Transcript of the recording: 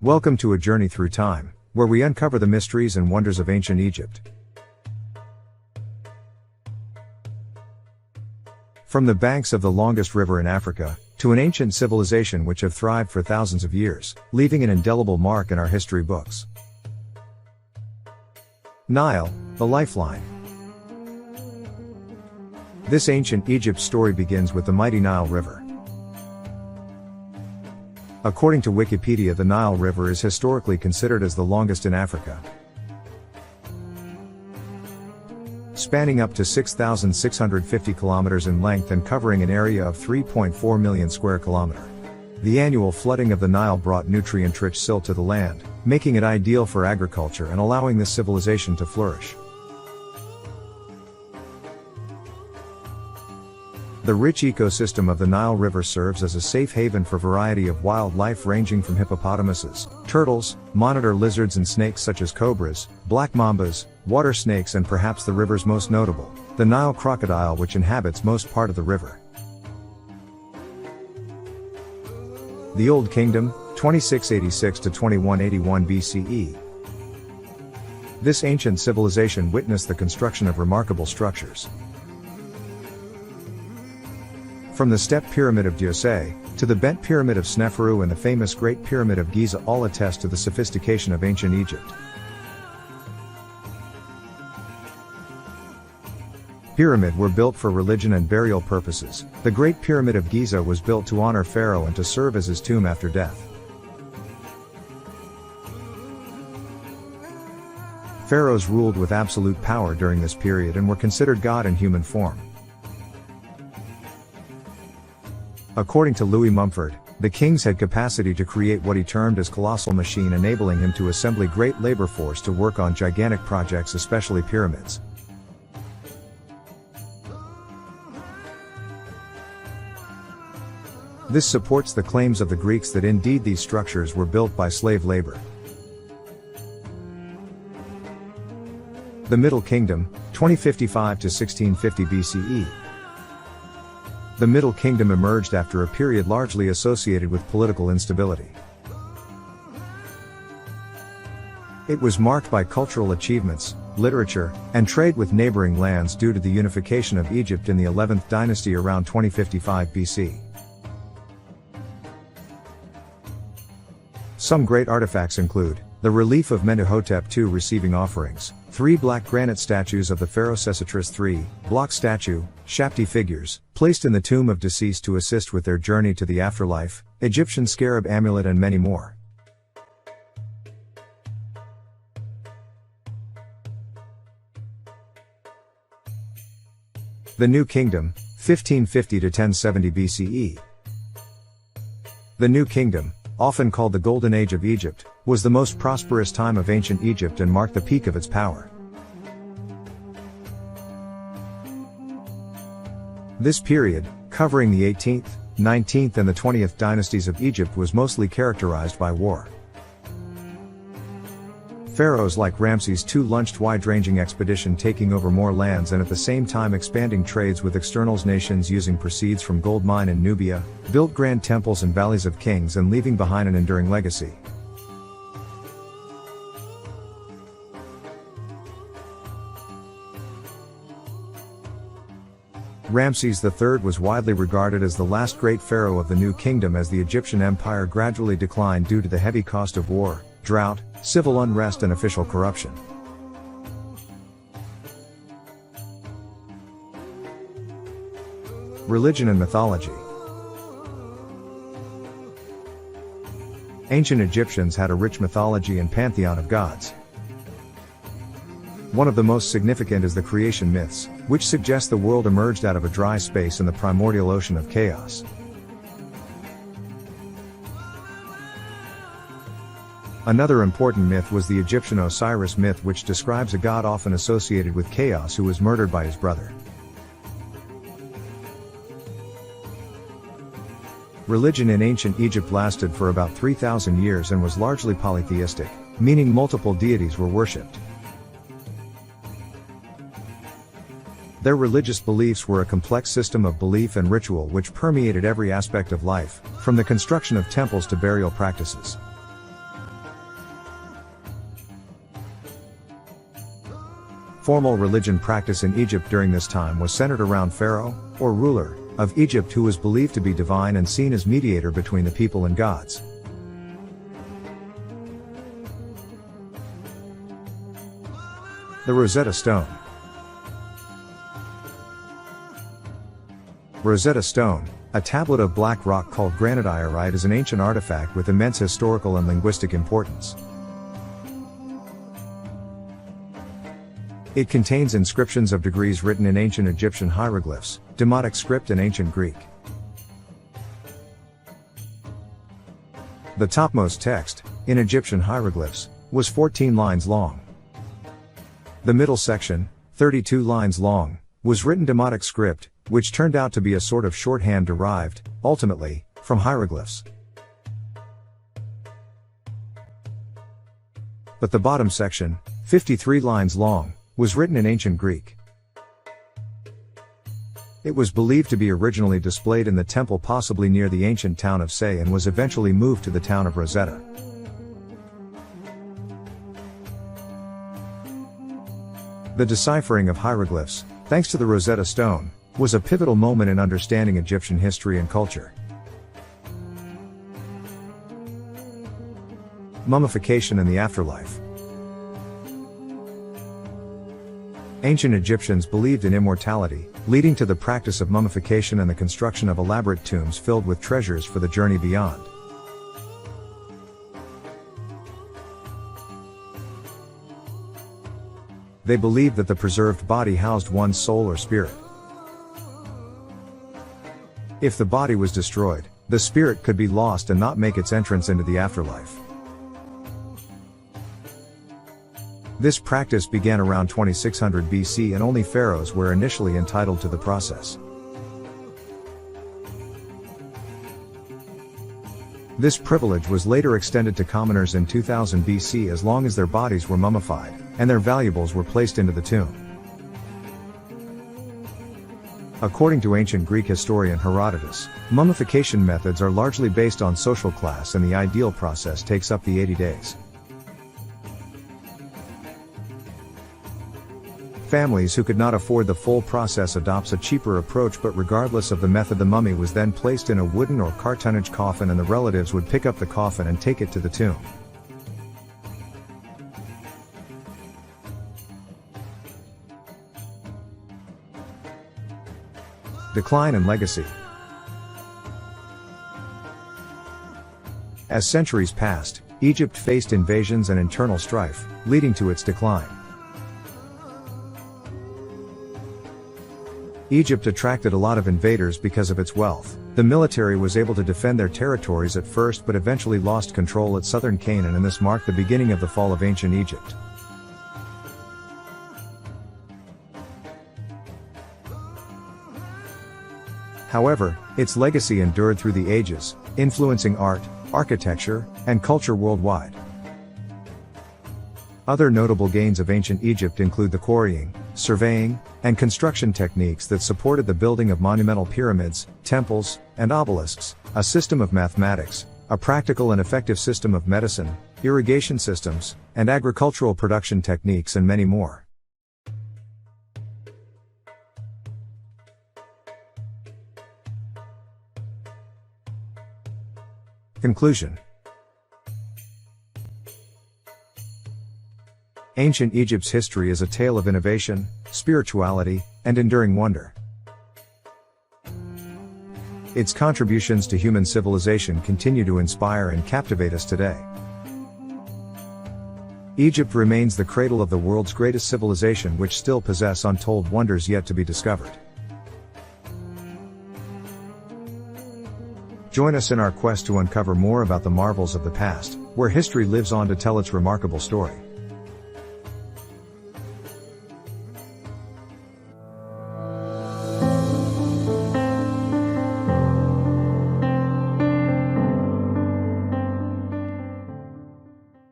Welcome to a journey through time, where we uncover the mysteries and wonders of ancient Egypt. From the banks of the longest river in Africa, to an ancient civilization which have thrived for thousands of years, leaving an indelible mark in our history books. Nile, the lifeline. This ancient Egypt story begins with the mighty Nile River. According to Wikipedia, the Nile River is historically considered as the longest in Africa, spanning up to 6,650 kilometers in length and covering an area of 3.4 million square kilometers. The annual flooding of the Nile brought nutrient-rich silt to the land, making it ideal for agriculture and allowing this civilization to flourish. The rich ecosystem of the Nile River serves as a safe haven for a variety of wildlife ranging from hippopotamuses, turtles, monitor lizards and snakes such as cobras, black mambas, water snakes and perhaps the river's most notable, the Nile crocodile, which inhabits most part of the river. The Old Kingdom, 2686 to 2181 BCE. This ancient civilization witnessed the construction of remarkable structures. From the Step Pyramid of Djoser, to the Bent Pyramid of Sneferu and the famous Great Pyramid of Giza, all attest to the sophistication of ancient Egypt. Pyramids were built for religion and burial purposes. The Great Pyramid of Giza was built to honor Pharaoh and to serve as his tomb after death. Pharaohs ruled with absolute power during this period and were considered God in human form. According to Louis Mumford, the kings had capacity to create what he termed as colossal machine, enabling him to assemble great labor force to work on gigantic projects, especially pyramids. This supports the claims of the Greeks that indeed these structures were built by slave labor. The Middle Kingdom, 2055 to 1650 BCE. The Middle Kingdom emerged after a period largely associated with political instability. It was marked by cultural achievements, literature, and trade with neighboring lands due to the unification of Egypt in the 11th dynasty around 2055 BC. Some great artifacts include the relief of Mentuhotep II receiving offerings, 3 black granite statues of the pharaoh Sesostris III, block statue, Shapti figures, placed in the tomb of deceased to assist with their journey to the afterlife, Egyptian scarab amulet and many more. The New Kingdom, 1550 to 1070 BCE. The New Kingdom, often called the Golden Age of Egypt, was the most prosperous time of ancient Egypt and marked the peak of its power. This period, covering the 18th, 19th and the 20th dynasties of Egypt, was mostly characterized by war. Pharaohs like Ramses II launched wide-ranging expedition, taking over more lands and at the same time expanding trades with external nations, using proceeds from gold mine in Nubia, built grand temples and valleys of kings and leaving behind an enduring legacy. Ramses III was widely regarded as the last great pharaoh of the New Kingdom, as the Egyptian empire gradually declined due to the heavy cost of war, drought, civil unrest and official corruption. Religion and mythology. Ancient Egyptians had a rich mythology and pantheon of gods. One of the most significant is the creation myths, which suggest the world emerged out of a dry space in the primordial ocean of chaos. Another important myth was the Egyptian Osiris myth, which describes a god often associated with chaos who was murdered by his brother. Religion in ancient Egypt lasted for about 3,000 years and was largely polytheistic, meaning multiple deities were worshipped. Their religious beliefs were a complex system of belief and ritual which permeated every aspect of life, from the construction of temples to burial practices. Formal religion practice in Egypt during this time was centered around Pharaoh, or ruler, of Egypt, who was believed to be divine and seen as mediator between the people and gods. The Rosetta Stone. Rosetta Stone, a tablet of black rock called granodiorite, is an ancient artifact with immense historical and linguistic importance. It contains inscriptions of degrees written in ancient Egyptian hieroglyphs, Demotic script and ancient Greek. The topmost text, in Egyptian hieroglyphs, was 14 lines long. The middle section, 32 lines long, was written Demotic script, which turned out to be a sort of shorthand derived, ultimately, from hieroglyphs. But the bottom section, 53 lines long, was written in ancient Greek. It was believed to be originally displayed in the temple, possibly near the ancient town of Say, and was eventually moved to the town of Rosetta. The deciphering of hieroglyphs, thanks to the Rosetta Stone, was a pivotal moment in understanding Egyptian history and culture. Mummification and the afterlife. Ancient Egyptians believed in immortality, leading to the practice of mummification and the construction of elaborate tombs filled with treasures for the journey beyond. They believed that the preserved body housed one's soul or spirit. If the body was destroyed, the spirit could be lost and not make its entrance into the afterlife. This practice began around 2600 BC, and only pharaohs were initially entitled to the process. This privilege was later extended to commoners in 2000 BC as long as their bodies were mummified, and their valuables were placed into the tomb. According to ancient Greek historian Herodotus, mummification methods are largely based on social class, and the ideal process takes up the 80 days. Families who could not afford the full process adopts a cheaper approach, but regardless of the method, the mummy was then placed in a wooden or cartonnage coffin, and the relatives would pick up the coffin and take it to the tomb. Decline and legacy. As centuries passed, Egypt faced invasions and internal strife, leading to its decline. Egypt attracted a lot of invaders because of its wealth. The military was able to defend their territories at first, but eventually lost control at southern Canaan, and this marked the beginning of the fall of ancient Egypt. However, its legacy endured through the ages, influencing art, architecture, and culture worldwide. Other notable gains of ancient Egypt include the quarrying, surveying, and construction techniques that supported the building of monumental pyramids, temples, and obelisks, a system of mathematics, a practical and effective system of medicine, irrigation systems, and agricultural production techniques, and many more. Conclusion. Ancient Egypt's history is a tale of innovation, spirituality, and enduring wonder. Its contributions to human civilization continue to inspire and captivate us today. Egypt remains the cradle of the world's greatest civilization, which still possess untold wonders yet to be discovered. Join us in our quest to uncover more about the marvels of the past, where history lives on to tell its remarkable story.